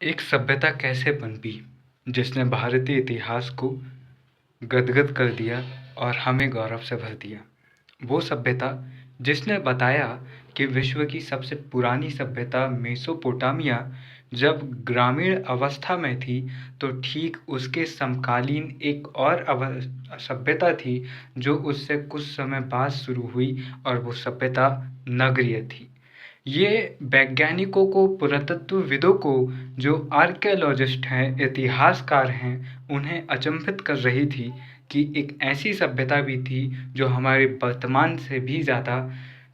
एक सभ्यता कैसे पनपी जिसने भारतीय इतिहास को गदगद कर दिया और हमें गौरव से भर दिया। वो सभ्यता जिसने बताया कि विश्व की सबसे पुरानी सभ्यता मेसोपोटामिया जब ग्रामीण अवस्था में थी तो ठीक उसके समकालीन एक और सभ्यता थी जो उससे कुछ समय बाद शुरू हुई और वो सभ्यता नगरीय थी। ये वैज्ञानिकों को, पुरातत्वविदों को, जो आर्कियोलॉजिस्ट हैं, इतिहासकार हैं, उन्हें अचंभित कर रही थी कि एक ऐसी सभ्यता भी थी जो हमारे वर्तमान से भी ज़्यादा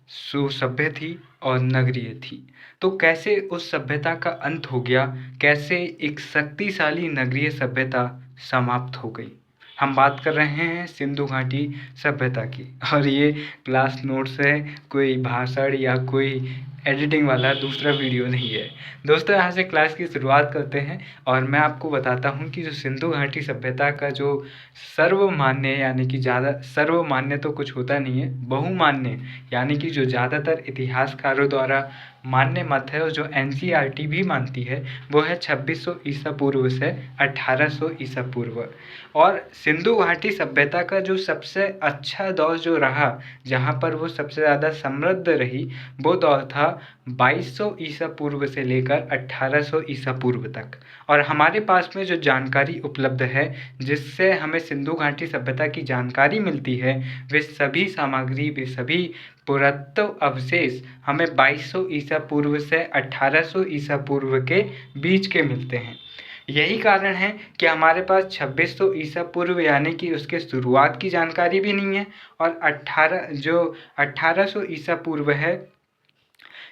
सुसभ्य थी और नगरीय थी। तो कैसे उस सभ्यता का अंत हो गया, कैसे एक शक्तिशाली नगरीय सभ्यता समाप्त हो गई। हम बात कर रहे हैं सिंधु घाटी सभ्यता की और ये क्लास नोट्स है, कोई भाषण या कोई एडिटिंग वाला दूसरा वीडियो नहीं है। दोस्तों, यहाँ से क्लास की शुरुआत करते हैं और मैं आपको बताता हूँ कि जो सिंधु घाटी सभ्यता का जो सर्वमान्य यानी कि ज़्यादा सर्वमान्य तो कुछ होता नहीं है, बहुमान्य यानी कि जो ज़्यादातर इतिहासकारों द्वारा मान्य मत है और जो एनसीईआरटी भी मानती है वो है 2600 ईसा पूर्व से 1800 ईसा पूर्व। और सिंधु घाटी सभ्यता का जो सबसे अच्छा दौर जो रहा, जहाँ पर वो सबसे ज़्यादा समृद्ध रही, वो दौर था 2200 ईसा पूर्व से लेकर 1800 ईसा पूर्व तक। और हमारे पास में जो जानकारी उपलब्ध है जिससे हमें सिंधु घाटी सभ्यता की जानकारी मिलती है, वे सभी सामग्री, वे सभी पुरातत्व अवशेष हमें 2200 ईसा पूर्व से 1800 ईसा पूर्व के बीच के मिलते हैं। यही कारण है कि हमारे पास 2600 ईसा पूर्व यानी कि उसके शुरुआत की जानकारी भी नहीं है और 1800 ईसा पूर्व है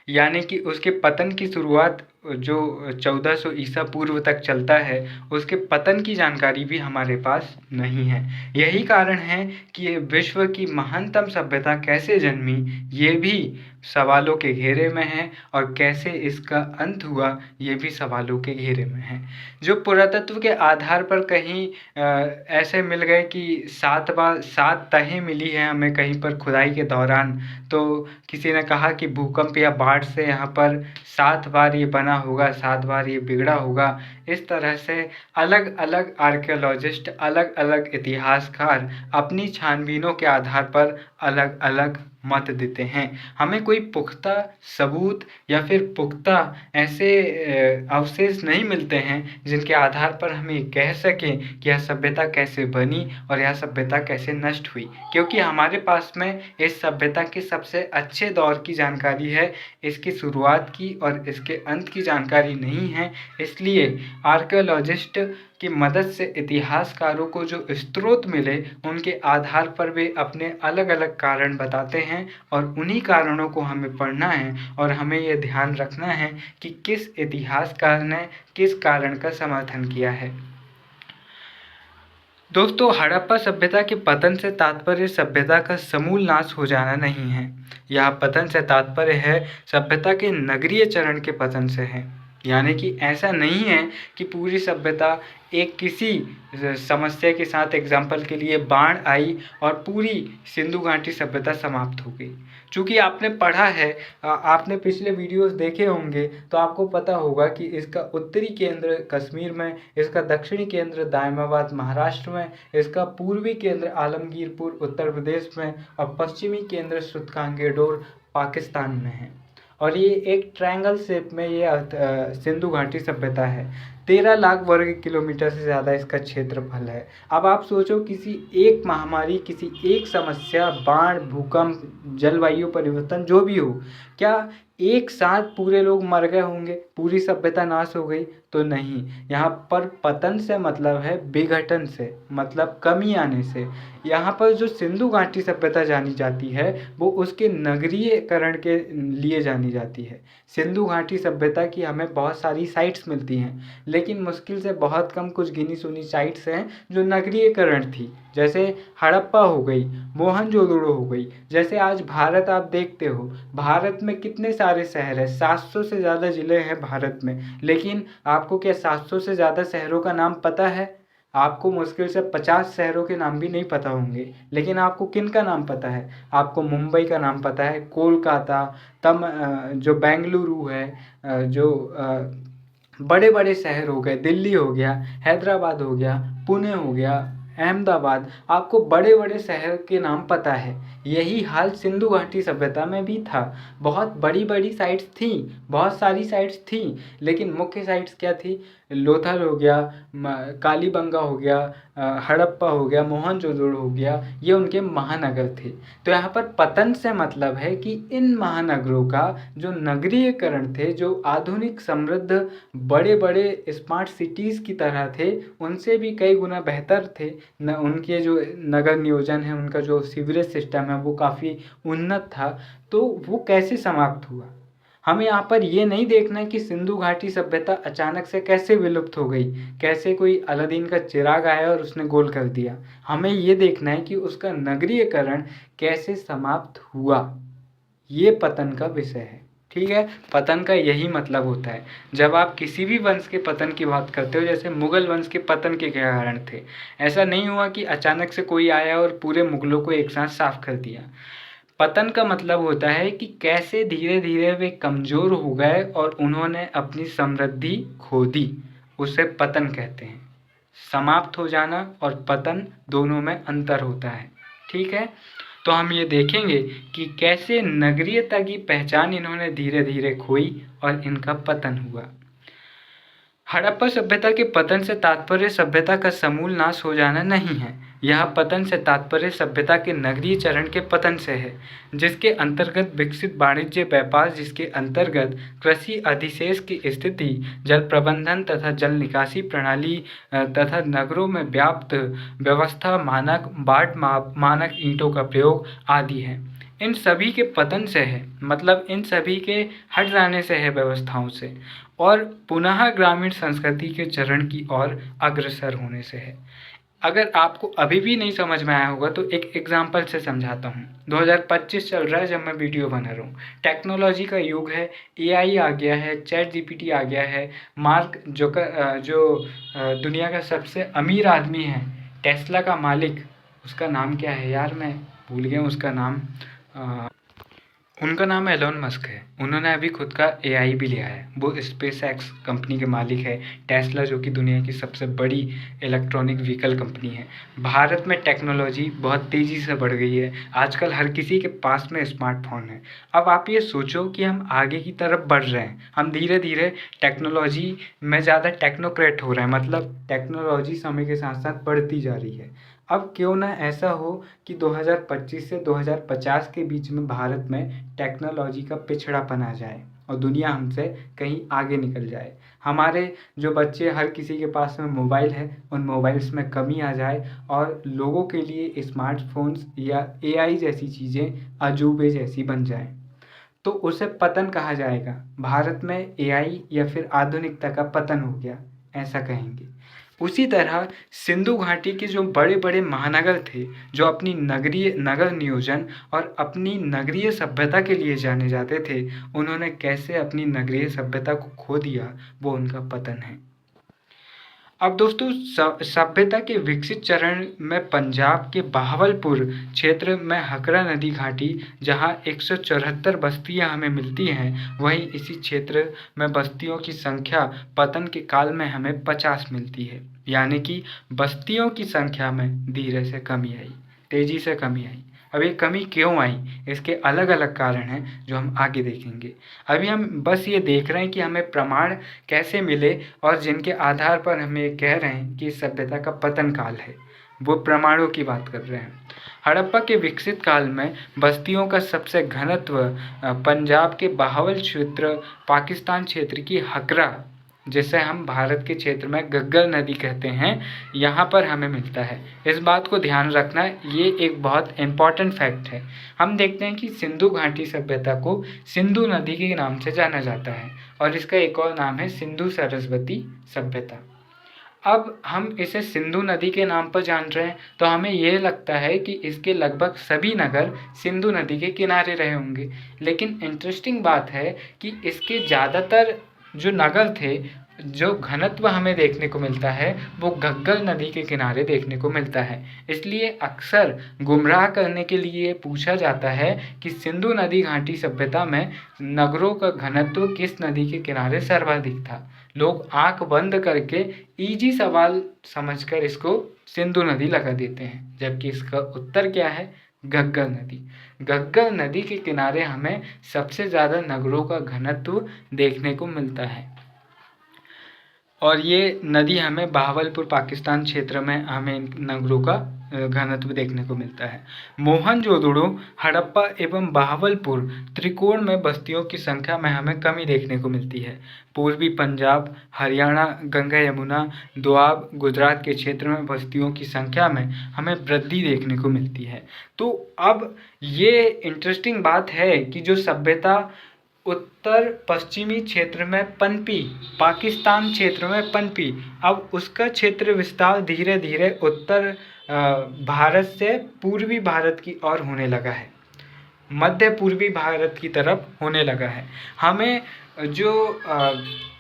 यानी कि उसके पतन की शुरुआत जो 1400 ईसा पूर्व तक चलता है, उसके पतन की जानकारी भी हमारे पास नहीं है। यही कारण है कि ये विश्व की महानतम सभ्यता कैसे जन्मी, ये भी सवालों के घेरे में है और कैसे इसका अंत हुआ, ये भी सवालों के घेरे में है। जो पुरातत्व के आधार पर कहीं ऐसे मिल गए कि 7 तहें मिली हैं हमें कहीं पर खुदाई के दौरान। तो किसी ने कहा कि भूकंप या बाढ़ से यहाँ पर 7 बार ये बना होगा, 7 बार ये बिगड़ा होगा। इस तरह से अलग अलग आर्कियोलॉजिस्ट, अलग अलग इतिहासकार अपनी छानबीनों के आधार पर अलग अलग मत देते हैं। हमें कोई पुख्ता सबूत या फिर पुख्ता ऐसे अवशेष नहीं मिलते हैं जिनके आधार पर हम ये कह सकें कि यह सभ्यता कैसे बनी और यह सभ्यता कैसे नष्ट हुई, क्योंकि हमारे पास में इस सभ्यता के सबसे अच्छे दौर की जानकारी है, इसकी शुरुआत की और इसके अंत की जानकारी नहीं है। इसलिए आर्कियोलॉजिस्ट की मदद से इतिहासकारों को जो स्रोत मिले, उनके आधार पर वे अपने अलग अलग कारण बताते हैं और उन्हीं कारणों को हमें पढ़ना है और हमें ये ध्यान रखना है कि किस इतिहासकार ने किस कारण का समर्थन किया है। दोस्तों, हड़प्पा सभ्यता के पतन से तात्पर्य सभ्यता का समूल नाश हो जाना नहीं है। यह पतन से तात्पर्य है सभ्यता के नगरीय चरण के पतन से है। यानी कि ऐसा नहीं है कि पूरी सभ्यता एक किसी समस्या के साथ, एग्जाम्पल के लिए बाढ़ आई और पूरी सिंधु घाटी सभ्यता समाप्त हो गई। चूँकि आपने पढ़ा है, आपने पिछले वीडियोस देखे होंगे, तो आपको पता होगा कि इसका उत्तरी केंद्र कश्मीर में, इसका दक्षिणी केंद्र दायमाबाद महाराष्ट्र में, इसका पूर्वी केंद्र आलमगीरपुर उत्तर प्रदेश में और पश्चिमी केंद्र सुतकांगेडोर पाकिस्तान में है। और ये एक ट्रायंगल शेप में ये सिंधु घाटी सभ्यता है। 13 लाख वर्ग किलोमीटर से ज़्यादा इसका क्षेत्रफल है। अब आप सोचो, किसी एक महामारी, किसी एक समस्या, बाढ़, भूकंप, जलवायु परिवर्तन जो भी हो, क्या एक साथ पूरे लोग मर गए होंगे, पूरी सभ्यता नाश हो गई? तो नहीं। यहाँ पर पतन से मतलब है विघटन से, मतलब कमी आने से। यहाँ पर जो सिंधु घाटी सभ्यता जानी जाती है वो उसके नगरीयकरण के लिए जानी जाती है। सिंधु घाटी सभ्यता की हमें बहुत सारी साइट्स मिलती हैं, लेकिन मुश्किल से बहुत कम कुछ गिनी चुनी साइट्स हैं जो नगरीयकरण थी। जैसे हड़प्पा हो गई, मोहनजोदड़ो हो गई। जैसे आज भारत आप देखते हो, भारत में कितने सारे शहर हैं, 700 से ज़्यादा ज़िले हैं भारत में, लेकिन आपको क्या 700 से ज़्यादा शहरों का नाम पता है? आपको मुश्किल से 50 शहरों के नाम भी नहीं पता होंगे, लेकिन आपको किन का नाम पता है? आपको मुंबई का नाम पता है, कोलकाता, जो बेंगलुरु है, जो बड़े बड़े शहर हो गए, दिल्ली हो गया, हैदराबाद हो गया, पुणे हो गया, अहमदाबाद, आपको बड़े बड़े शहर के नाम पता है। यही हाल सिंधु घाटी सभ्यता में भी था। बहुत बड़ी बड़ी साइट्स थी, बहुत सारी साइट्स थी, लेकिन मुख्य साइट्स क्या थी? लोथल हो गया, कालीबंगा हो गया, हड़प्पा हो गया, मोहनजोदड़ो हो गया, ये उनके महानगर थे। तो यहाँ पर पतन से मतलब है कि इन महानगरों का जो नगरीयकरण थे, जो आधुनिक समृद्ध बड़े बड़े स्मार्ट सिटीज़ की तरह थे, उनसे भी कई गुना बेहतर थे न। उनके जो नगर नियोजन है, उनका जो सीवरेज सिस्टम है, वो काफ़ी उन्नत था। तो वो कैसे समाप्त हुआ? हमें यहाँ पर ये नहीं देखना है कि सिंधु घाटी सभ्यता अचानक से कैसे विलुप्त हो गई, कैसे कोई अलादीन का चिराग आया और उसने गोल कर दिया। हमें ये देखना है कि उसका नगरीयकरण कैसे समाप्त हुआ। ये पतन का विषय है। ठीक है, पतन का यही मतलब होता है। जब आप किसी भी वंश के पतन की बात करते हो, जैसे मुगल वंश के पतन के क्या कारण थे, ऐसा नहीं हुआ कि अचानक से कोई आया और पूरे मुगलों को एक साथ साफ कर दिया। पतन का मतलब होता है कि कैसे धीरे धीरे वे कमज़ोर हो गए और उन्होंने अपनी समृद्धि खो दी, उसे पतन कहते हैं। समाप्त हो जाना और पतन दोनों में अंतर होता है। ठीक है, तो हम ये देखेंगे कि कैसे नगरीयता की पहचान इन्होंने धीरे धीरे खोई और इनका पतन हुआ। हड़प्पा सभ्यता के पतन से तात्पर्य सभ्यता का समूल नाश हो जाना नहीं है। यह पतन से तात्पर्य सभ्यता के नगरीय चरण के पतन से है, जिसके अंतर्गत विकसित वाणिज्य व्यापार, जिसके अंतर्गत कृषि अधिशेष की स्थिति, जल प्रबंधन तथा जल निकासी प्रणाली तथा नगरों में व्याप्त व्यवस्था, मानक बाट मानक ईंटों का प्रयोग आदि है। इन सभी के पतन से है, मतलब इन सभी के हट जाने से है व्यवस्थाओं से, और पुनः ग्रामीण संस्कृति के चरण की ओर अग्रसर होने से है। अगर आपको अभी भी नहीं समझ में आया होगा तो एक एग्जांपल से समझाता हूँ। 2025 चल रहा है जब मैं वीडियो बना रहा हूँ, टेक्नोलॉजी का युग है, एआई आ गया है, चैट जीपीटी आ गया है। मार्क जो दुनिया का सबसे अमीर आदमी है, टेस्ला का मालिक, उसका नाम क्या है यार, मैं भूल गया उसका नाम। उनका नाम एलोन मस्क है। उन्होंने अभी खुद का एआई भी लिया है। वो स्पेस एक्स कंपनी के मालिक है। टेस्ला जो कि दुनिया की सबसे बड़ी इलेक्ट्रॉनिक व्हीकल कंपनी है। भारत में टेक्नोलॉजी बहुत तेज़ी से बढ़ गई है। आजकल हर किसी के पास में स्मार्टफोन है। अब आप ये सोचो कि हम आगे की तरफ बढ़ रहे हैं, हम धीरे धीरे टेक्नोलॉजी में ज़्यादा टेक्नोक्रेट हो रहे हैं, मतलब टेक्नोलॉजी समय के साथ साथ बढ़ती जा रही है। अब क्यों ना ऐसा हो कि 2025 से 2050 के बीच में भारत में टेक्नोलॉजी का पिछड़ापन आ जाए और दुनिया हमसे कहीं आगे निकल जाए। हमारे जो बच्चे, हर किसी के पास में मोबाइल है, उन मोबाइल्स में कमी आ जाए और लोगों के लिए स्मार्टफोन्स या एआई जैसी चीज़ें अजूबे जैसी बन जाएं, तो उसे पतन कहा जाएगा। भारत में एआई या फिर आधुनिकता का पतन हो गया, ऐसा कहेंगे। उसी तरह सिंधु घाटी के जो बड़े बड़े महानगर थे, जो अपनी नगर नियोजन और अपनी नगरीय सभ्यता के लिए जाने जाते थे, उन्होंने कैसे अपनी नगरीय सभ्यता को खो दिया, वो उनका पतन है। अब दोस्तों, सभ्यता के विकसित चरण में पंजाब के बहावलपुर क्षेत्र में हकरा नदी घाटी, जहां 174 बस्तियां हमें मिलती हैं, वहीं इसी क्षेत्र में बस्तियों की संख्या पतन के काल में हमें 50 मिलती है। यानी कि बस्तियों की संख्या में धीरे से कमी आई, तेज़ी से कमी आई। अब ये कमी क्यों आई, इसके अलग अलग कारण हैं जो हम आगे देखेंगे। अभी हम बस ये देख रहे हैं कि हमें प्रमाण कैसे मिले और जिनके आधार पर हम ये कह रहे हैं कि सभ्यता का पतन काल है, वो प्रमाणों की बात कर रहे हैं। हड़प्पा के विकसित काल में बस्तियों का सबसे घनत्व पंजाब के बहावल क्षेत्र, पाकिस्तान क्षेत्र की हकरा, जिसे हम भारत के क्षेत्र में घग्गर नदी कहते हैं, यहाँ पर हमें मिलता है। इस बात को ध्यान रखना, ये एक बहुत इम्पॉर्टेंट फैक्ट है। हम देखते हैं कि सिंधु घाटी सभ्यता को सिंधु नदी के नाम से जाना जाता है और इसका एक और नाम है सिंधु सरस्वती सभ्यता। अब हम इसे सिंधु नदी के नाम पर जान रहे हैं, तो हमें यह लगता है कि इसके लगभग सभी नगर सिंधु नदी के किनारे रहे होंगे। लेकिन इंटरेस्टिंग बात है कि इसके ज़्यादातर जो नगर थे जो घनत्व हमें देखने को मिलता है वो घग्गर नदी के किनारे देखने को मिलता है। इसलिए अक्सर गुमराह करने के लिए पूछा जाता है कि सिंधु नदी घाटी सभ्यता में नगरों का घनत्व किस नदी के किनारे सर्वाधिक था। लोग आंख बंद करके इजी सवाल समझकर इसको सिंधु नदी लगा देते हैं, जबकि इसका उत्तर क्या है? घग्गर नदी। घग्गर नदी के किनारे हमें सबसे ज़्यादा नगरों का घनत्व देखने को मिलता है और ये नदी हमें बहावलपुर पाकिस्तान क्षेत्र में हमें नगरों का घनत्व देखने को मिलता है। मोहनजोदड़ो, हड़प्पा एवं बहावलपुर त्रिकोण में बस्तियों की संख्या में हमें कमी देखने को मिलती है। पूर्वी पंजाब, हरियाणा, गंगा यमुना, दोआब, गुजरात के क्षेत्र में बस्तियों की संख्या में हमें वृद्धि देखने को मिलती है। तो अब ये इंटरेस्टिंग बात है कि जो सभ्यता उत्तर पश्चिमी क्षेत्र में पनपी, पाकिस्तान क्षेत्र में पनपी, अब उसका क्षेत्र विस्तार धीरे धीरे उत्तर भारत से पूर्वी भारत की ओर होने लगा है, मध्य पूर्वी भारत की तरफ होने लगा है। हमें जो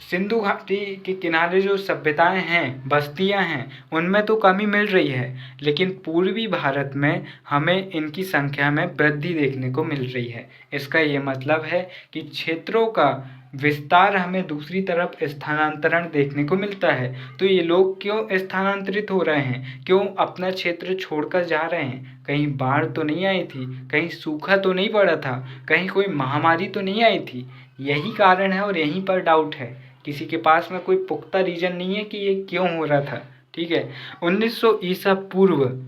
सिंधु घाटी के किनारे जो सभ्यताएं हैं, बस्तियां हैं, उनमें तो कमी मिल रही है, लेकिन पूर्वी भारत में हमें इनकी संख्या में वृद्धि देखने को मिल रही है। इसका ये मतलब है कि क्षेत्रों का विस्तार हमें दूसरी तरफ स्थानांतरण देखने को मिलता है। तो ये लोग क्यों स्थानांतरित हो रहे हैं, क्यों अपना क्षेत्र छोड़कर जा रहे हैं? कहीं बाढ़ तो नहीं आई थी, कहीं सूखा तो नहीं पड़ा था, कहीं कोई महामारी तो नहीं आई थी? यही कारण है और यहीं पर डाउट है। किसी के पास में कोई पुख्ता रीजन नहीं है कि ये क्यों हो रहा था। ठीक है, 1900 ईसा पूर्व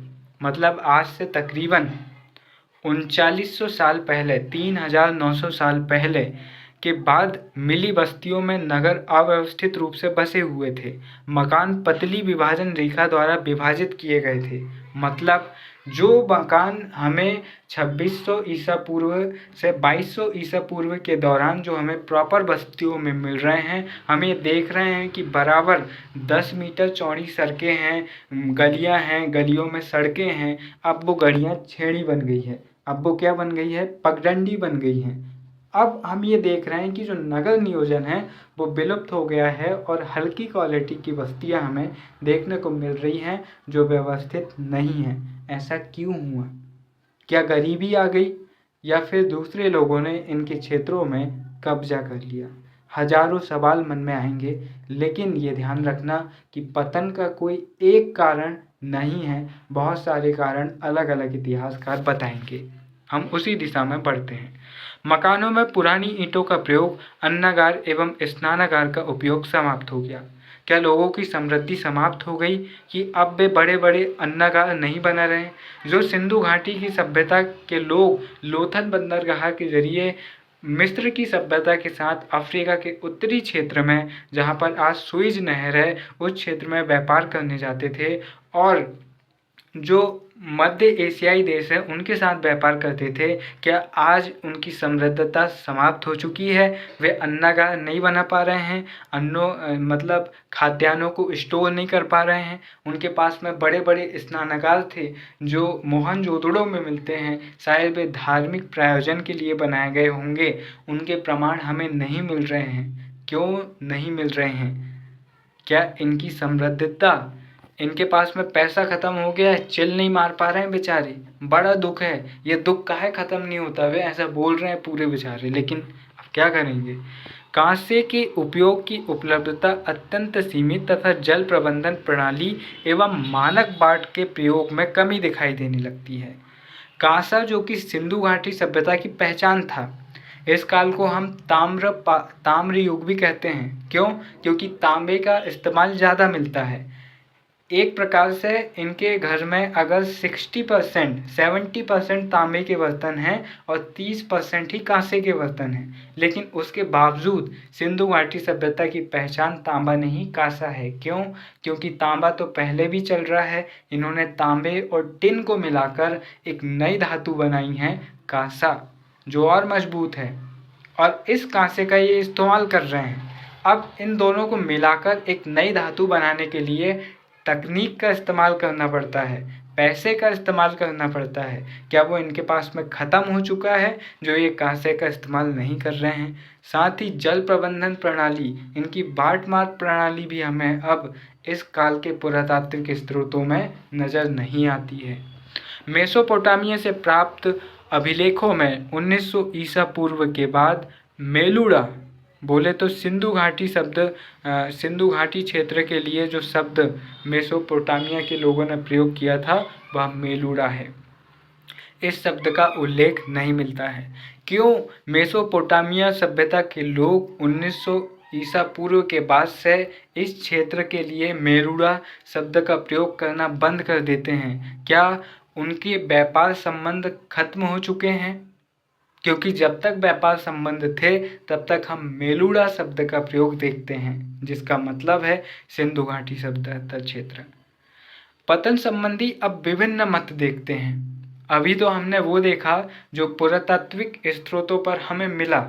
मतलब आज से तकरीबन 3900 साल पहले, 3900 साल पहले के बाद मिली बस्तियों में नगर अव्यवस्थित रूप से बसे हुए थे। मकान पतली विभाजन रेखा द्वारा विभाजित किए गए थे। मतलब जो मकान हमें 2600 ईसा पूर्व से 2200 ईसा पूर्व के दौरान जो हमें प्रॉपर बस्तियों में मिल रहे हैं, हम ये देख रहे हैं कि बराबर 10 मीटर चौड़ी सड़कें हैं, गलियां हैं, गलियों में सड़कें हैं। अब वो गलियां छेड़ी बन गई है, अब वो क्या बन गई है? पगडंडी बन गई है। अब हम ये देख रहे हैं कि जो नगर नियोजन है वो विलुप्त हो गया है और हल्की क्वालिटी की बस्तियां हमें देखने को मिल रही हैं जो व्यवस्थित नहीं हैं। ऐसा क्यों हुआ? क्या गरीबी आ गई या फिर दूसरे लोगों ने इनके क्षेत्रों में कब्जा कर लिया? हजारों सवाल मन में आएंगे, लेकिन ये ध्यान रखना कि पतन का कोई एक कारण नहीं है, बहुत सारे कारण अलग अलग इतिहासकार बताएंगे। हम उसी दिशा में बढ़ते हैं। मकानों में पुरानी ईंटों का प्रयोग, अन्नागार एवं स्नानागार का उपयोग समाप्त हो गया। क्या लोगों की समृद्धि समाप्त हो गई कि अब वे बड़े बड़े अन्नागार नहीं बना रहे? जो सिंधु घाटी की सभ्यता के लोग लोथल बंदरगाह के जरिए मिस्र की सभ्यता के साथ अफ्रीका के उत्तरी क्षेत्र में, जहाँ पर आज सुइज नहर है, उस क्षेत्र में व्यापार करने जाते थे और जो मध्य एशियाई देश है उनके साथ व्यापार करते थे। क्या आज उनकी समृद्धता समाप्त हो चुकी है? वे अन्नागार नहीं बना पा रहे हैं, मतलब खाद्यान्नों को स्टोर नहीं कर पा रहे हैं। उनके पास में बड़े बड़े स्नानागार थे जो मोहनजोदड़ो में मिलते हैं, शायद वे धार्मिक प्रयोजन के लिए बनाए गए होंगे। उनके प्रमाण हमें नहीं मिल रहे हैं। क्यों नहीं मिल रहे हैं? क्या इनकी समृद्धता, इनके पास में पैसा खत्म हो गया है, चिल नहीं मार पा रहे हैं बेचारे? बड़ा दुख है। ये दुख काहे खत्म नहीं होता? वे ऐसा बोल रहे हैं पूरे बेचारे, लेकिन अब क्या करेंगे? कांसे के उपयोग की उपलब्धता अत्यंत सीमित तथा जल प्रबंधन प्रणाली एवं मानक बाट के प्रयोग में कमी दिखाई देने लगती है। कांसा, जो कि सिंधु घाटी सभ्यता की पहचान था, इस काल को हम ताम्र युग भी कहते हैं। क्यों? क्योंकि तांबे का इस्तेमाल ज़्यादा मिलता है। एक प्रकार से इनके घर में अगर 70% तांबे के बर्तन हैं और 30% ही कांसे के बर्तन हैं, लेकिन उसके बावजूद सिंधु घाटी सभ्यता की पहचान तांबा नहीं कांसा है। क्यों? क्योंकि तांबा तो पहले भी चल रहा है। इन्होंने तांबे और टिन को मिलाकर एक नई धातु बनाई है, कांसा, जो और मजबूत है, और इस कांसे का ये इस्तेमाल कर रहे हैं। अब इन दोनों को मिलाकर एक नई धातु बनाने के लिए तकनीक का इस्तेमाल करना पड़ता है। पैसे का इस्तेमाल करना पड़ता है। क्या वो इनके पास में ख़त्म हो चुका है जो ये पैसे का इस्तेमाल नहीं कर रहे हैं? साथ ही जल प्रबंधन प्रणाली, इनकी बाट मार्ग प्रणाली भी हमें अब इस काल के पुरातात्विक स्रोतों में नज़र नहीं आती है। मेसोपोटामिया से प्राप्त अभिलेखों में 1900 ईसा पूर्व के बाद मेलुड़ा, बोले तो सिंधु घाटी शब्द, सिंधु घाटी क्षेत्र के लिए जो शब्द मेसोपोटामिया के लोगों ने प्रयोग किया था वह मेलुड़ा है। इस शब्द का उल्लेख नहीं मिलता है। क्यों? मेसोपोटामिया सभ्यता के लोग 1900 ईसा पूर्व के बाद से इस क्षेत्र के लिए मेलुड़ा शब्द का प्रयोग करना बंद कर देते हैं। क्या उनके व्यापार संबंध खत्म हो चुके हैं? क्योंकि जब तक व्यापार संबंध थे तब तक हम मेलुड़ा शब्द का प्रयोग देखते हैं, जिसका मतलब है सिंधु घाटी सभ्यता क्षेत्र। पतन संबंधी अब विभिन्न मत देखते हैं। अभी तो हमने वो देखा जो पुरातात्विक स्रोतों पर हमें मिला,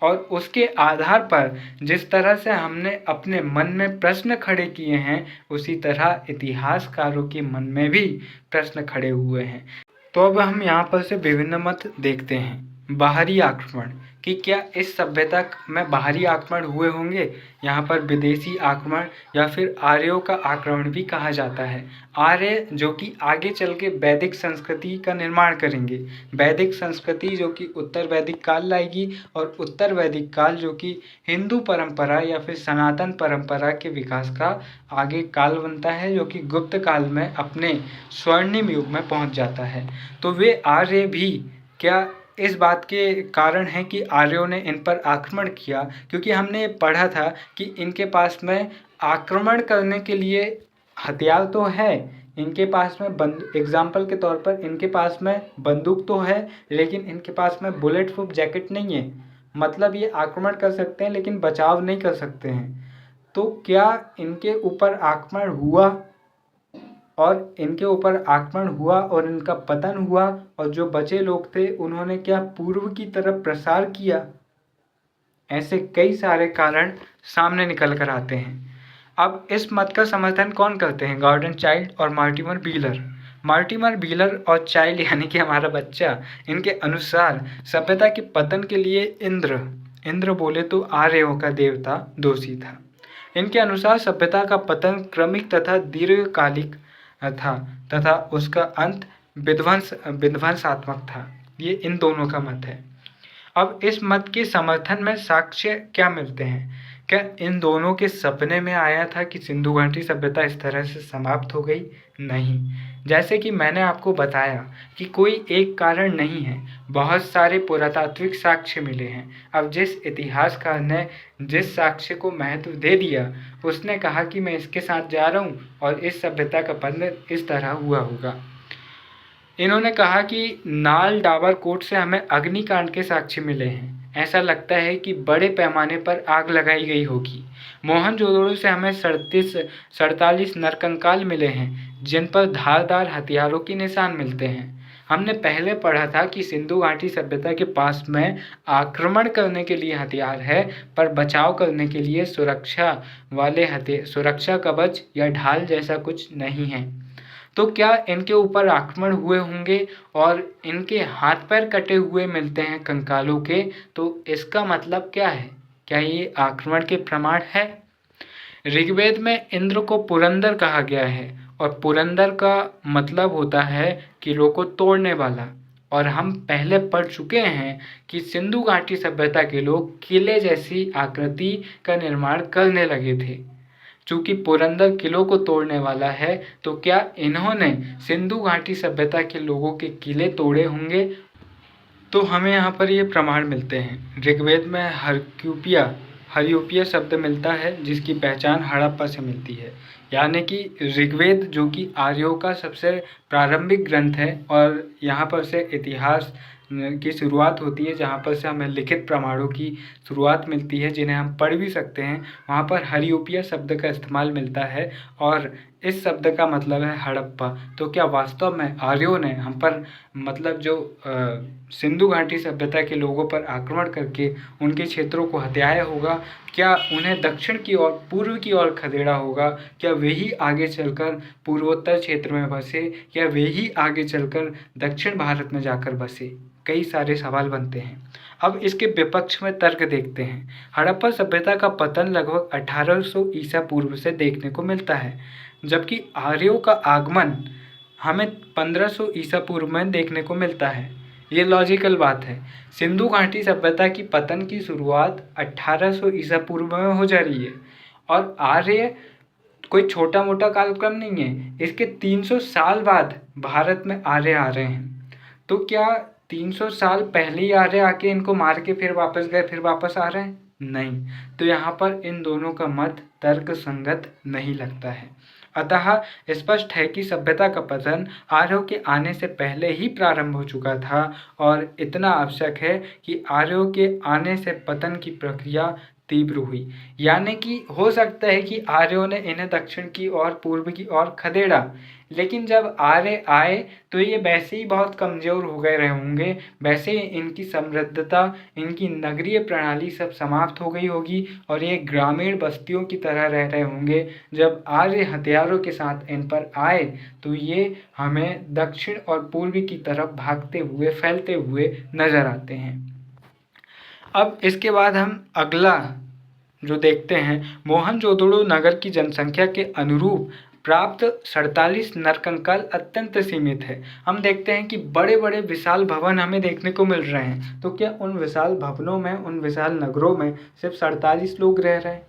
और उसके आधार पर जिस तरह से हमने अपने मन में प्रश्न खड़े किए हैं, उसी तरह इतिहासकारों के मन में भी प्रश्न खड़े हुए हैं। तो अब हम यहाँ पर से विभिन्न मत देखते हैं। बाहरी आक्रमण, कि क्या इस सभ्यता में बाहरी आक्रमण हुए होंगे? यहाँ पर विदेशी आक्रमण या फिर आर्यों का आक्रमण भी कहा जाता है। आर्य जो कि आगे चल के वैदिक संस्कृति का निर्माण करेंगे। वैदिक संस्कृति जो कि उत्तर वैदिक काल लाएगी, और उत्तर वैदिक काल जो कि हिंदू परंपरा या फिर सनातन परंपरा के विकास का आगे काल बनता है, जो कि गुप्त काल में अपने स्वर्णिम युग में पहुँच जाता है। तो वे आर्य भी क्या इस बात के कारण है कि आर्यों ने इन पर आक्रमण किया? क्योंकि हमने पढ़ा था कि इनके पास में आक्रमण करने के लिए हथियार तो है, इनके पास में एग्जाम्पल के तौर पर इनके पास में बंदूक तो है, लेकिन इनके पास में बुलेट प्रूफ जैकेट नहीं है। मतलब ये आक्रमण कर सकते हैं लेकिन बचाव नहीं कर सकते हैं। तो क्या इनके ऊपर आक्रमण हुआ, और इनके ऊपर आक्रमण हुआ और इनका पतन हुआ, और जो बचे लोग थे उन्होंने क्या पूर्व की तरफ प्रसार किया? ऐसे कई सारे कारण सामने निकल कर आते हैं। अब इस मत का समर्थन कौन करते हैं? गॉर्डन चाइल्ड और मार्टिमर व्हीलर। मार्टिमर व्हीलर और चाइल्ड यानी कि हमारा बच्चा, इनके अनुसार सभ्यता के पतन के लिए इंद्र बोले तो आर्यों का देवता दोषी था। इनके अनुसार सभ्यता का पतन क्रमिक तथा दीर्घकालिक था तथा उसका अंत विध्वंसात्मक था। ये इन दोनों का मत है। अब इस मत के समर्थन में साक्ष्य क्या मिलते हैं? क्या इन दोनों के सपने में आया था कि सिंधु घाटी सभ्यता इस तरह से समाप्त हो गई? नहीं। जैसे कि मैंने आपको बताया कि कोई एक कारण नहीं है, बहुत सारे पुरातात्विक साक्ष्य मिले हैं। अब जिस इतिहासकार ने जिस साक्ष्य को महत्व दे दिया, उसने कहा कि मैं इसके साथ जा रहा हूँ और इस सभ्यता का पतन इस तरह हुआ होगा। इन्होंने कहा कि नाल डाबर कोट से हमें अग्निकांड के साक्ष्य मिले हैं। ऐसा लगता है कि बड़े पैमाने पर आग लगाई गई होगी। मोहनजोदड़ो से हमें 47 नरकंकाल मिले हैं, जिन पर धारदार हथियारों के निशान मिलते हैं। हमने पहले पढ़ा था कि सिंधु घाटी सभ्यता के पास में आक्रमण करने के लिए हथियार है, पर बचाव करने के लिए सुरक्षा कवच या ढाल जैसा कुछ नहीं है। तो क्या इनके ऊपर आक्रमण हुए होंगे और इनके हाथ पैर कटे हुए मिलते हैं कंकालों के? तो इसका मतलब क्या है? क्या ये आक्रमण के प्रमाण है? ऋग्वेद में इंद्र को पुरंदर कहा गया है, और पुरंदर का मतलब होता है किलों को तोड़ने वाला। और हम पहले पढ़ चुके हैं कि सिंधु घाटी सभ्यता के लोग किले जैसी आकृति का निर्माण करने लगे थे। चूंकि पुरंदर किलों को तोड़ने वाला है, तो क्या इन्होंने सिंधु घाटी सभ्यता के लोगों के किले तोड़े होंगे? तो हमें यहाँ पर ये प्रमाण मिलते हैं। ऋग्वेद में हरियूपिया शब्द मिलता है, जिसकी पहचान हड़प्पा से मिलती है। यानी कि ऋग्वेद जो कि आर्यों का सबसे प्रारंभिक ग्रंथ है, और यहाँ पर से इतिहास की शुरुआत होती है, जहाँ पर से हमें लिखित प्रमाणों की शुरुआत मिलती है, जिन्हें हम पढ़ भी सकते हैं। वहाँ पर हरियूपिया शब्द का इस्तेमाल मिलता है, और इस शब्द का मतलब है हड़प्पा। तो क्या वास्तव में आर्यों ने हम पर मतलब जो सिंधु घाटी सभ्यता के लोगों पर आक्रमण करके उनके क्षेत्रों को हथियाया होगा? क्या उन्हें दक्षिण की ओर पूर्व की ओर खदेड़ा होगा? क्या वे ही आगे चलकर पूर्वोत्तर क्षेत्र में बसे? क्या वे ही आगे चलकर दक्षिण भारत में जाकर बसे? कई सारे सवाल बनते हैं। अब इसके विपक्ष में तर्क देखते हैं। हड़प्पा सभ्यता का पतन लगभग 1800 ईसा पूर्व से देखने को मिलता है, जबकि आर्यों का आगमन हमें 1500 ईसा पूर्व में देखने को मिलता है। ये लॉजिकल बात है। सिंधु घाटी सभ्यता की पतन की शुरुआत 1800 ईसा पूर्व में हो जा रही है और आर्य कोई छोटा मोटा कालक्रम नहीं है। इसके 300 साल बाद भारत में आर्य आ रहे हैं। तो क्या 300 साल पहले ही आर्य आके इनको मार के फिर वापस गए, फिर वापस आ रहे हैं? नहीं। तो यहाँ पर इन दोनों का मत तर्क संगत नहीं लगता है। अतः स्पष्ट है कि सभ्यता का पतन आर्यों के आने से पहले ही प्रारंभ हो चुका था और इतना आवश्यक है कि आर्यों के आने से पतन की प्रक्रिया तीव्र हुई। यानी कि हो सकता है कि आर्यों ने इन्हें दक्षिण की ओर पूर्व की ओर खदेड़ा, लेकिन जब आर्य आए तो ये वैसे ही बहुत कमज़ोर हो गए रहे होंगे, वैसे इनकी समृद्धता, इनकी नगरीय प्रणाली सब समाप्त हो गई होगी और ये ग्रामीण बस्तियों की तरह रह रहे होंगे। जब आर्य हथियारों के साथ इन पर आए तो ये हमें दक्षिण और पूर्व की तरफ भागते हुए, फैलते हुए नज़र आते हैं। अब इसके बाद हम अगला जो देखते हैं, मोहनजोदड़ो नगर की जनसंख्या के अनुरूप प्राप्त 47 नरकंकाल अत्यंत सीमित है। हम देखते हैं कि बड़े बड़े विशाल भवन हमें देखने को मिल रहे हैं। तो क्या उन विशाल भवनों में, उन विशाल नगरों में सिर्फ 47 लोग रह रहे हैं?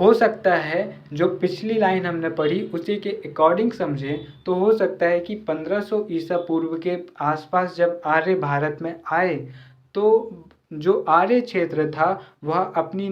हो सकता है जो पिछली लाइन हमने पढ़ी उसी के अकॉर्डिंग समझें तो हो सकता है कि 1500 ईसा पूर्व के आसपास जब आर्य भारत में आए तो जो आर्य क्षेत्र था वह अपनी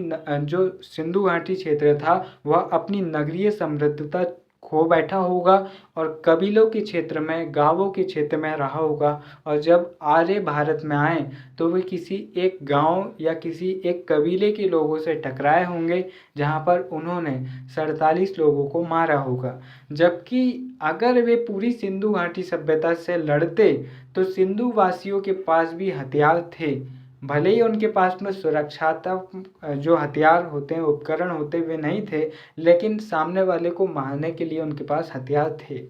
जो सिंधु घाटी क्षेत्र था वह अपनी नगरीय समृद्धता खो बैठा होगा और कबीलों के क्षेत्र में, गांवों के क्षेत्र में रहा होगा। और जब आर्य भारत में आए तो वे किसी एक गांव या किसी एक कबीले के लोगों से टकराए होंगे जहां पर उन्होंने 47 लोगों को मारा होगा। जबकि अगर वे पूरी सिंधु घाटी सभ्यता से लड़ते तो सिंधु वासियों के पास भी हथियार थे, भले ही उनके पास में सुरक्षात्मक जो हथियार होते हैं, उपकरण होते वे नहीं थे, लेकिन सामने वाले को मारने के लिए उनके पास हथियार थे।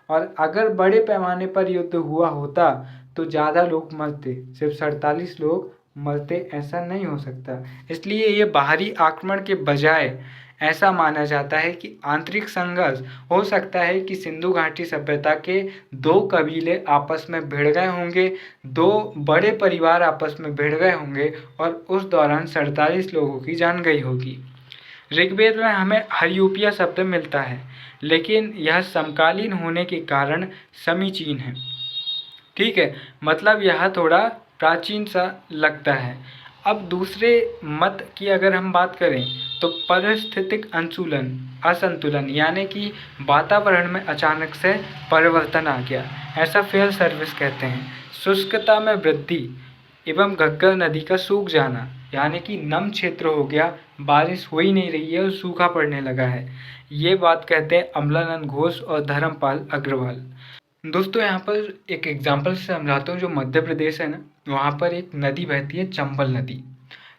और अगर बड़े पैमाने पर युद्ध हुआ होता तो ज़्यादा लोग मरते, सिर्फ 47 लोग मरते ऐसा नहीं हो सकता। इसलिए ये बाहरी आक्रमण के बजाय ऐसा माना जाता है कि आंतरिक संघर्ष हो सकता है कि सिंधु घाटी सभ्यता के दो कबीले आपस में भिड़ गए होंगे, दो बड़े परिवार आपस में भिड़ गए होंगे और उस दौरान 47 लोगों की जान गई होगी। ऋग्वेद में हमें हरियूपिया शब्द मिलता है, लेकिन यह समकालीन होने के कारण समीचीन है। ठीक है, मतलब यह थोड़ा प्राचीन सा लगता है। अब दूसरे मत की अगर हम बात करें तो पारिस्थितिक असंतुलन यानी कि वातावरण में अचानक से परिवर्तन आ गया, ऐसा फेयर सर्विस कहते हैं। शुष्कता में वृद्धि एवं घग्गर नदी का सूख जाना, यानी कि नम क्षेत्र हो गया, बारिश हो ही नहीं रही है और सूखा पड़ने लगा है। ये बात कहते हैं अमलानंद घोष और धर्मपाल अग्रवाल। दोस्तों यहाँ पर एक एग्जाम्पल से समझाता हूँ। जो मध्य प्रदेश है ना, वहाँ पर एक नदी बहती है, चंबल नदी।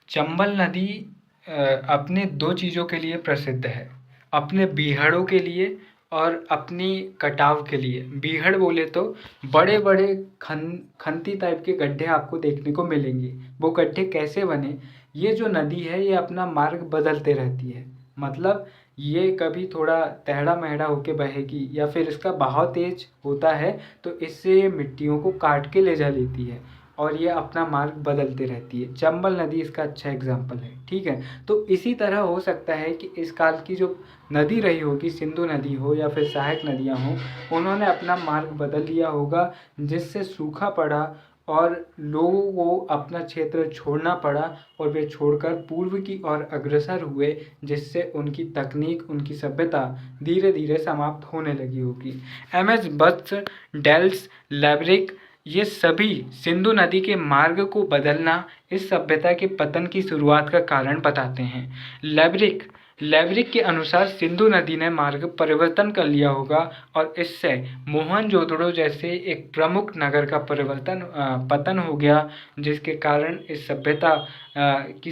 चंबल नदी अपने दो चीज़ों के लिए प्रसिद्ध है, अपने बीहड़ों के लिए और अपनी कटाव के लिए। बीहड़ बोले तो बड़े बड़े खंती टाइप के गड्ढे आपको देखने को मिलेंगे। वो गड्ढे कैसे बने? ये जो नदी है ये अपना मार्ग बदलते रहती है, मतलब ये कभी थोड़ा टेढ़ा मेढ़ा होके बहेगी या फिर इसका बहाव तेज होता है तो इससे ये मिट्टियों को काट के ले जा लेती है और ये अपना मार्ग बदलते रहती है। चंबल नदी इसका अच्छा एग्जाम्पल है। ठीक है, तो इसी तरह हो सकता है कि इस काल की जो नदी रही होगी, सिंधु नदी हो या फिर सहायक नदियाँ हों, उन्होंने अपना मार्ग बदल लिया होगा जिससे सूखा पड़ा और लोगों को अपना क्षेत्र छोड़ना पड़ा और वे छोड़कर पूर्व की ओर अग्रसर हुए, जिससे उनकी तकनीक, उनकी सभ्यता धीरे धीरे समाप्त होने लगी होगी। एम.एस. बत्स, डेल्स, लैब्रिक, ये सभी सिंधु नदी के मार्ग को बदलना इस सभ्यता के पतन की शुरुआत का कारण बताते हैं। लैब्रिक लैवरिक के अनुसार सिंधु नदी ने मार्ग परिवर्तन कर लिया होगा और इससे मोहनजोदड़ो जैसे एक प्रमुख नगर का पतन हो गया, जिसके कारण इस सभ्यता की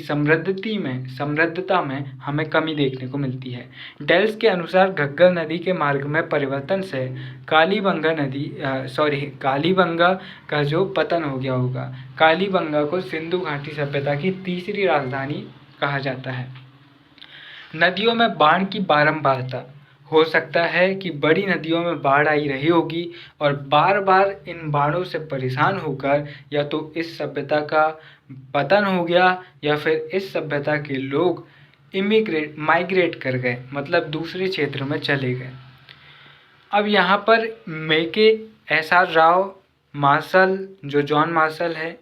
समृद्धता में हमें कमी देखने को मिलती है। डेल्स के अनुसार घग्गर नदी के मार्ग में परिवर्तन से कालीबंगा का जो पतन हो गया होगा। कालीबंगा को सिंधु घाटी सभ्यता की तीसरी राजधानी कहा जाता है। नदियों में बाढ़ की बारंबारता, हो सकता है कि बड़ी नदियों में बाढ़ आई रही होगी और बार बार इन बाढ़ों से परेशान होकर या तो इस सभ्यता का पतन हो गया या फिर इस सभ्यता के लोग माइग्रेट कर गए, मतलब दूसरे क्षेत्र में चले गए। अब यहाँ पर मेके, एस.आर. राव, मार्शल, जो जॉन मार्शल है,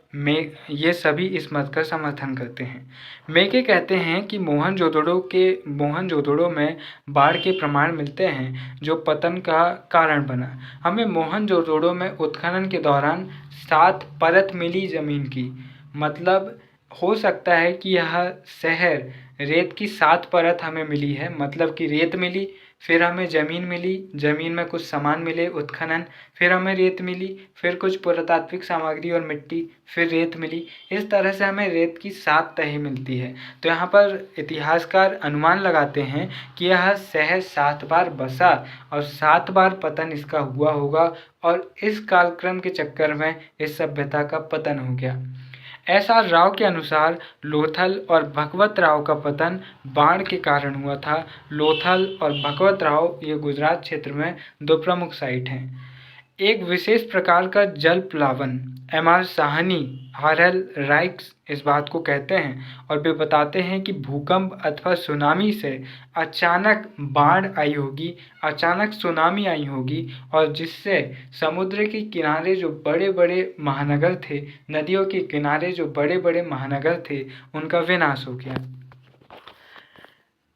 ये सभी इस मत का समर्थन करते हैं। मेके कहते हैं कि मोहनजोदड़ो में बाढ़ के प्रमाण मिलते हैं जो पतन का कारण बना। हमें मोहनजोदड़ो में उत्खनन के दौरान 7 परत मिली जमीन की, मतलब हो सकता है कि यह शहर रेत की 7 परत हमें मिली है, मतलब कि रेत मिली, फिर हमें ज़मीन मिली, ज़मीन में कुछ सामान मिले उत्खनन, फिर हमें रेत मिली, फिर कुछ पुरातात्विक सामग्री और मिट्टी, फिर रेत मिली। इस तरह से हमें रेत की 7 तहें मिलती है। तो यहाँ पर इतिहासकार अनुमान लगाते हैं कि यह शहर 7 बार बसा और 7 बार पतन इसका हुआ होगा और इस कालक्रम के चक्कर में इस सभ्यता का पतन हो गया। एस.आर. राव के अनुसार लोथल और भगवत राव का पतन बाढ़ के कारण हुआ था। लोथल और भगवत राव ये गुजरात क्षेत्र में 2 प्रमुख साइट हैं। एक विशेष प्रकार का जल प्लावन, एम.आर. साहनी, आर.एल. राइक्स इस बात को कहते हैं और वे बताते हैं कि भूकंप अथवा सुनामी से अचानक बाढ़ आई होगी, अचानक सुनामी आई होगी और जिससे समुद्र के किनारे जो बड़े बड़े महानगर थे, नदियों के किनारे जो बड़े बड़े महानगर थे, उनका विनाश हो गया।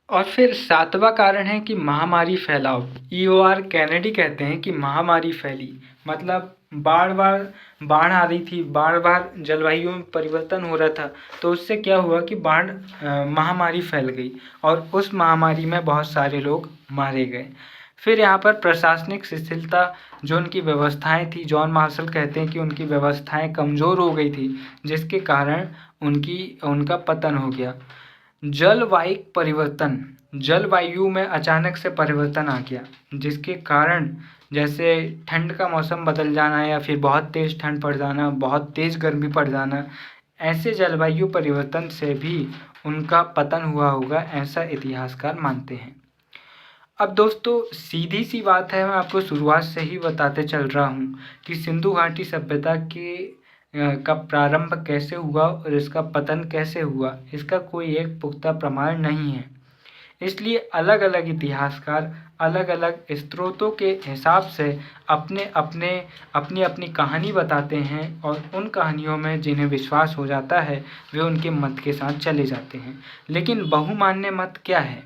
और फिर 7वां कारण है कि महामारी फैलाव। E.O.R. कैनेडी कहते हैं कि महामारी फैली, मतलब बाढ़ आ रही थी, बार जलवायु में परिवर्तन हो रहा था, तो उससे क्या हुआ कि महामारी फैल गई और उस महामारी में बहुत सारे लोग मारे गए। फिर यहाँ पर प्रशासनिक शिथिलता, जो उनकी व्यवस्थाएं थी, जॉन मार्शल कहते हैं कि उनकी व्यवस्थाएं कमज़ोर हो गई थी, जिसके कारण उनका पतन हो गया। जलवायु परिवर्तन, जलवायु में अचानक से परिवर्तन आ गया, जिसके कारण जैसे ठंड का मौसम बदल जाना या फिर बहुत तेज़ ठंड पड़ जाना, बहुत तेज़ गर्मी पड़ जाना, ऐसे जलवायु परिवर्तन से भी उनका पतन हुआ होगा, ऐसा इतिहासकार मानते हैं। अब दोस्तों सीधी सी बात है, मैं आपको शुरुआत से ही बताते चल रहा हूँ कि सिंधु घाटी सभ्यता का प्रारंभ कैसे हुआ और इसका पतन कैसे हुआ, इसका कोई एक पुख्ता प्रमाण नहीं है। इसलिए अलग अलग इतिहासकार अलग अलग स्रोतों के हिसाब से अपनी कहानी बताते हैं और उन कहानियों में जिन्हें विश्वास हो जाता है वे उनके मत के साथ चले जाते हैं। लेकिन बहुमान्य मत क्या है?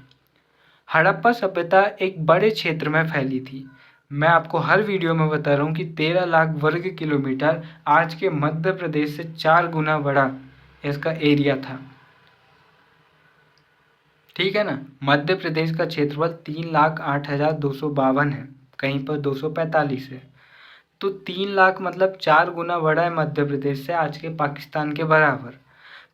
हड़प्पा सभ्यता एक बड़े क्षेत्र में फैली थी। मैं आपको हर वीडियो में बता रहा हूँ कि 13 लाख वर्ग किलोमीटर आज के मध्य प्रदेश से 4 गुना बड़ा इसका एरिया था। ठीक है ना। मध्य प्रदेश का क्षेत्रफल 3,08,252 है, कहीं पर 245 है। तो 3 लाख मतलब 4 गुना बड़ा है मध्य प्रदेश से, आज के पाकिस्तान के बराबर।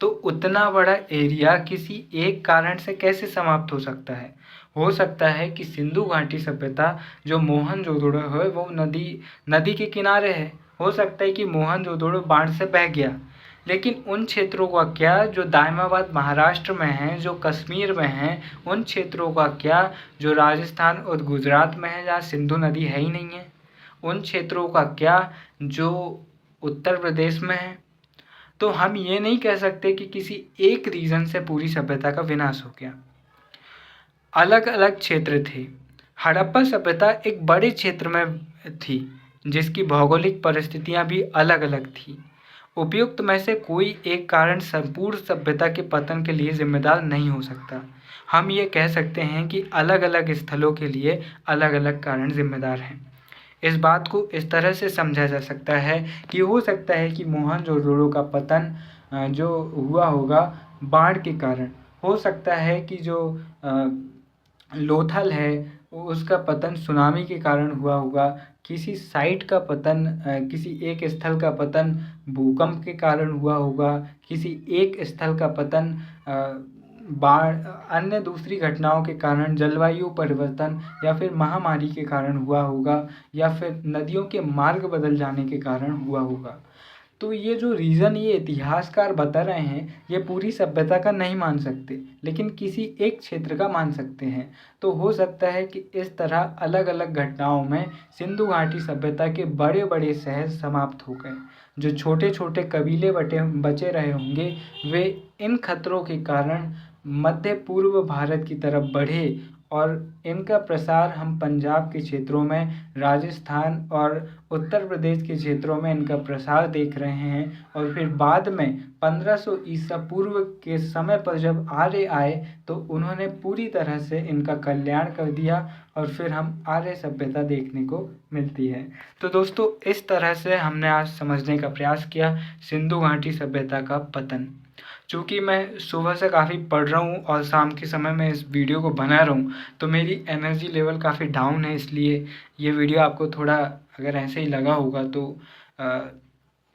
तो उतना बड़ा एरिया किसी एक कारण से कैसे समाप्त हो सकता है? हो सकता है कि सिंधु घाटी सभ्यता जो मोहनजोदड़ो है वो नदी के किनारे है। हो सकता है कि मोहनजोदड़ो बाढ़ से बह गया, लेकिन उन क्षेत्रों का क्या जो दायमाबाद महाराष्ट्र में हैं, जो कश्मीर में हैं, उन क्षेत्रों का क्या जो राजस्थान और गुजरात में है, जहाँ सिंधु नदी है ही नहीं है? उन क्षेत्रों का क्या जो उत्तर प्रदेश में है? तो हम ये नहीं कह सकते कि किसी एक रीजन से पूरी सभ्यता का विनाश हो गया। अलग अलग क्षेत्र थे। हड़प्पा सभ्यता एक बड़े क्षेत्र में थी जिसकी भौगोलिक परिस्थितियां भी अलग अलग थी। उपयुक्त में से कोई एक कारण संपूर्ण सभ्यता के पतन के लिए जिम्मेदार नहीं हो सकता। हम ये कह सकते हैं कि अलग अलग स्थलों के लिए अलग अलग कारण जिम्मेदार हैं। इस बात को इस तरह से समझा जा सकता है कि हो सकता है कि मोहनजोदड़ो का पतन जो हुआ होगा बाढ़ के कारण, हो सकता है कि जो लोथल है उसका पतन सुनामी के कारण हुआ होगा, किसी साइट का पतन किसी एक स्थल का पतन भूकंप के कारण हुआ होगा, किसी एक स्थल का पतन बाढ़ अन्य दूसरी घटनाओं के कारण, जलवायु परिवर्तन या फिर महामारी के कारण हुआ होगा, या फिर नदियों के मार्ग बदल जाने के कारण हुआ होगा। तो ये जो रीज़न ये इतिहासकार बता रहे हैं, ये पूरी सभ्यता का नहीं मान सकते, लेकिन किसी एक क्षेत्र का मान सकते हैं। तो हो सकता है कि इस तरह अलग अलग घटनाओं में सिंधु घाटी सभ्यता के बड़े बड़े शहर समाप्त हो गए। जो छोटे छोटे कबीले बचे रहे होंगे, वे इन खतरों के कारण मध्य पूर्व भारत की तरफ बढ़े, और इनका प्रसार हम पंजाब के क्षेत्रों में, राजस्थान और उत्तर प्रदेश के क्षेत्रों में इनका प्रसार देख रहे हैं। और फिर बाद में 1500 ईसा पूर्व के समय पर जब आर्य आए, तो उन्होंने पूरी तरह से इनका कल्याण कर दिया, और फिर हम आर्य सभ्यता देखने को मिलती है। तो दोस्तों, इस तरह से हमने आज समझने का प्रयास किया सिंधु घाटी सभ्यता का पतन। चूँकि मैं सुबह से काफ़ी पढ़ रहा हूँ और शाम के समय में इस वीडियो को बना रहा हूँ, तो मेरी एनर्जी लेवल काफ़ी डाउन है, इसलिए ये वीडियो आपको थोड़ा अगर ऐसे ही लगा होगा तो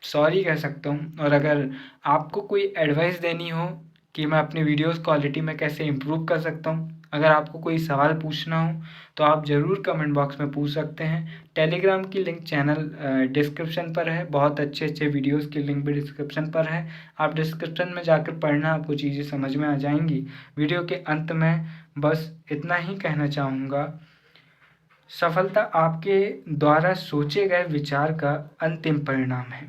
सॉरी कह सकता हूँ। और अगर आपको कोई एडवाइस देनी हो कि मैं अपनी वीडियोस क्वालिटी में कैसे इम्प्रूव कर सकता हूँ, अगर आपको कोई सवाल पूछना हो तो आप ज़रूर कमेंट बॉक्स में पूछ सकते हैं। टेलीग्राम की लिंक चैनल डिस्क्रिप्शन पर है, बहुत अच्छे अच्छे वीडियोस की लिंक भी डिस्क्रिप्शन पर है। आप डिस्क्रिप्शन में जाकर पढ़ना, आपको चीज़ें समझ में आ जाएंगी। वीडियो के अंत में बस इतना ही कहना चाहूँगा, सफलता आपके द्वारा सोचे गए विचार का अंतिम परिणाम है।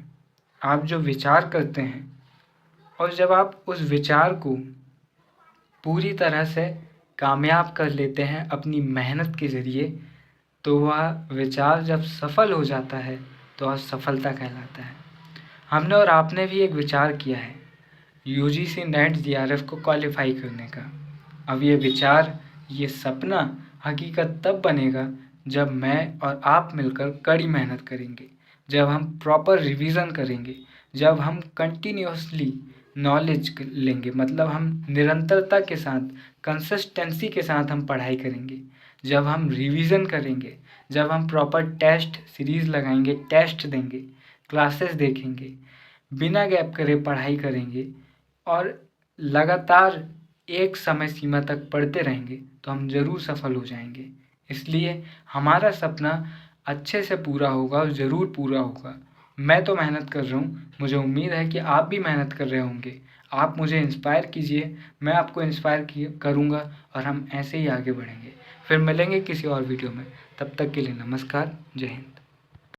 आप जो विचार करते हैं और जब आप उस विचार को पूरी तरह से कामयाब कर लेते हैं अपनी मेहनत के ज़रिए, तो वह विचार जब सफल हो जाता है तो वह सफलता कहलाता है। हमने और आपने भी एक विचार किया है यूजीसी नेट जीआरएफ को क्वालिफाई करने का। अब ये विचार, ये सपना हकीकत तब बनेगा जब मैं और आप मिलकर कड़ी मेहनत करेंगे, जब हम प्रॉपर रिवीजन करेंगे, जब हम कंटिन्यूसली नॉलेज लेंगे, मतलब हम निरंतरता के साथ, कंसिस्टेंसी के साथ हम पढ़ाई करेंगे, जब हम रिवीजन करेंगे, जब हम प्रॉपर टेस्ट सीरीज़ लगाएंगे, टेस्ट देंगे, क्लासेस देखेंगे, बिना गैप करे पढ़ाई करेंगे और लगातार एक समय सीमा तक पढ़ते रहेंगे, तो हम ज़रूर सफल हो जाएंगे। इसलिए हमारा सपना अच्छे से पूरा होगा और ज़रूर पूरा होगा। मैं तो मेहनत कर रहा हूँ, मुझे उम्मीद है कि आप भी मेहनत कर रहे होंगे। आप मुझे इंस्पायर कीजिए, मैं आपको इंस्पायर करूँगा, और हम ऐसे ही आगे बढ़ेंगे। फिर मिलेंगे किसी और वीडियो में, तब तक के लिए नमस्कार, जय हिंद।